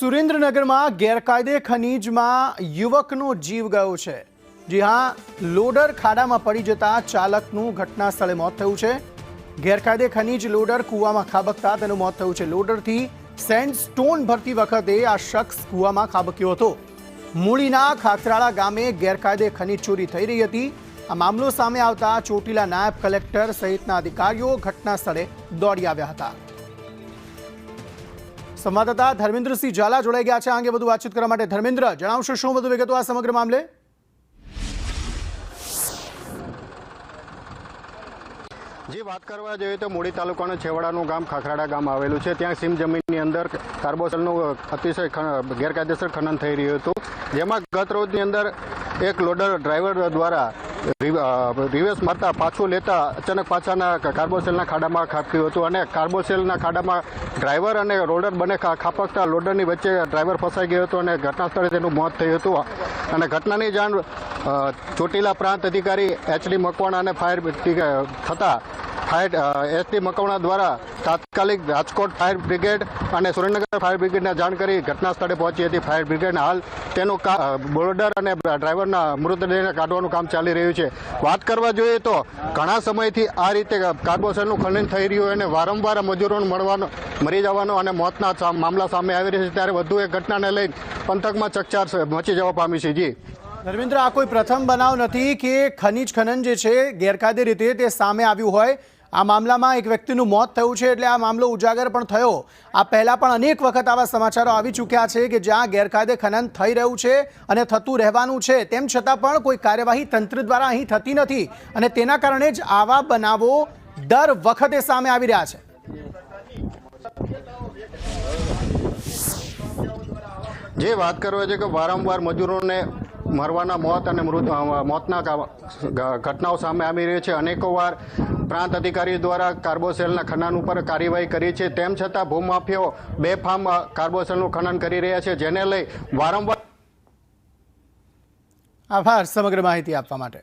સુરેન્દ્રનગરમાં ગેરકાયદે ખનીજમાં યુવકનો જીવ ગયો છે। જી હા, લોડર ખાડામાં પડી જતા ચાલકનું ઘટના સ્થળે મોત થયું છે। ગેરકાયદે ખનીજ લોડર કૂવામાં ખાબકતા તેનું મોત થયું છે। લોડરથી સેન્ડસ્ટોન ભરતી વખતે આ શખ્સ કૂવામાં ખાબક્યો હતો। મૂળીના ખાખરાળા ગામે ગેરકાયદે ખનીજ ચોરી થઈ રહી હતી। આ મામલો સામે આવતા ચોટીલા નાયબ કલેક્ટર સહિતના અધિકારીઓ ઘટના સ્થળે દોડી આવ્યા હતા। સંવાદદાતા ધર્મેન્દ્રસિંહ ઝાલા જોડાઈ ગયા છે આ અંગે વધુ વાતચીત કરવા માટે। ધર્મેન્દ્ર, જણાવશો શું વધુ વિગતો આ સમગ્ર મામલે? जी बात करवा जाए तो मूड़ी तालुकाનું છેવાડાનું ગામ ખાખરાડા ગામ આવેલું છે। ત્યાં સીમ જમીનની અંદર કાર્બોસેલનું અતિશય ગેરકાયદેસર ખનન થઈ રહ્યું હતું, જેમાં ગત રોજની અંદર એક લોડર ડ્રાઈવર દ્વારા રિવર્સ મારતા પાછું લેતા અચાનક પાછાના કાર્બોસેલના ખાડામાં ખાબક્યું હતું અને કાર્બોસેલના ખાડામાં ડ્રાઈવર અને લોડર બંને ખાપકતા લોડરની વચ્ચે ડ્રાઈવર ફસાઈ ગયો હતો અને ઘટના સ્થળે તેનું મોત થયું હતું। અને ઘટનાની જાણ ચોટીલા પ્રાંત અધિકારી એચડી મકવાણા અને ફાયર થતાં એસડી મકવાણા દ્વારા તાત્કાલિક રાજકોટ ફાયર બ્રિગેડ અને સુરેન્દ્રનગર ફાયર બ્રિગેડને જાણ કરી ઘટના સ્થળે પહોંચી હતી। ફાયર બ્રિગેડ હાલ તેનું બોર્ડર અને ડ્રાઈવરના મૃતદેહને કાઢવાનું કામ ચાલી રહ્યું છે। વાત કરવા જોઈએ તો ઘણા સમયથી આ રીતે કાર્બોસેલનું ખનન થઈ રહ્યું અને વારંવાર મજૂરોને મરી જવાનો અને મોતના મામલા સામે આવી રહ્યા છે, ત્યારે વધુ એક ઘટનાને લઈ પંથકમાં ચકચાર મચી જવા પામી છે। જી ધર્મેન્દ્ર, આ કોઈ પ્રથમ બનાવ નથી કે ખનીજ ખનન જે છે ગેરકાયદે રીતે તે સામે આવ્યું હોય। આ મામલામાં એક વ્યક્તિનું મોત થયું છે એટલે આ મામલો ઉજાગર પણ થયો। આ પહેલા પણ અનેક વખત આવા સમાચારો આવી ચૂક્યા છે કે જ્યાં ગેરકાયદે ખનન થઈ રહ્યું છે અને થતું રહેવાનું છે, તેમ છતાં પણ કોઈ કાર્યવાહી તંત્ર દ્વારા અહીં થતી નથી અને તેના કારણે જ આવા બનાવો દર વખતે સામે આવી રહ્યા છે। જે વાત કરવા છે કે વારંવાર મજૂરોને મરવાના મોત અને મોતના ઘટનાઓ સામે આવી રહી છે। અનેકો વાર પ્રાંત અધિકારી દ્વારા કાર્બોસેલના ખનન ઉપર કાર્યવાહી કરી છે, તેમ છતાં ભૂમાફિયાઓ બેફામ કાર્બોસેલનું ખનન કરી રહ્યા છે, જેને લઈ વારંવાર આભાર સમગ્ર માહિતી આપવા માટે।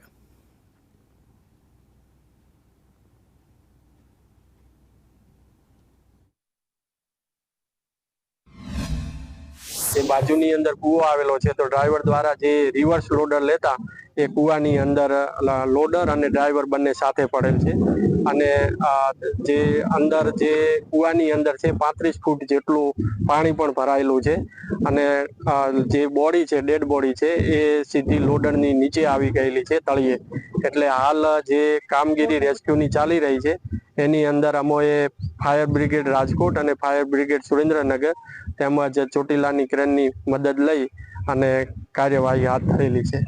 એ બાજુની અંદર કૂવો આવેલો છે, તો ડ્રાઈવર દ્વારા જે રિવર્સ લોડર લેતા એ કૂવાની અંદર લોડર અને ડ્રાઈવર બંને સાથે પડેલ છે અને જે અંદર જે કૂવાની અંદર છે 35 ફૂટ જેટલું પાણી પણ ભરાયેલું છે અને જે બોડી છે, ડેડ બોડી છે, એ સીધી લોડરની નીચે આવી ગયેલી છે તળિયે। એટલે હાલ જે કામગીરી રેસ્ક્યુની ચાલી રહી છે એની અંદર અમોએ ફાયર બ્રિગેડ રાજકોટ અને ફાયર બ્રિગેડ સુરેન્દ્રનગર તેમજ ચોટીલાની ક્રેનની મદદ લઈ અને કાર્યવાહી હાથ ધરેલી છે।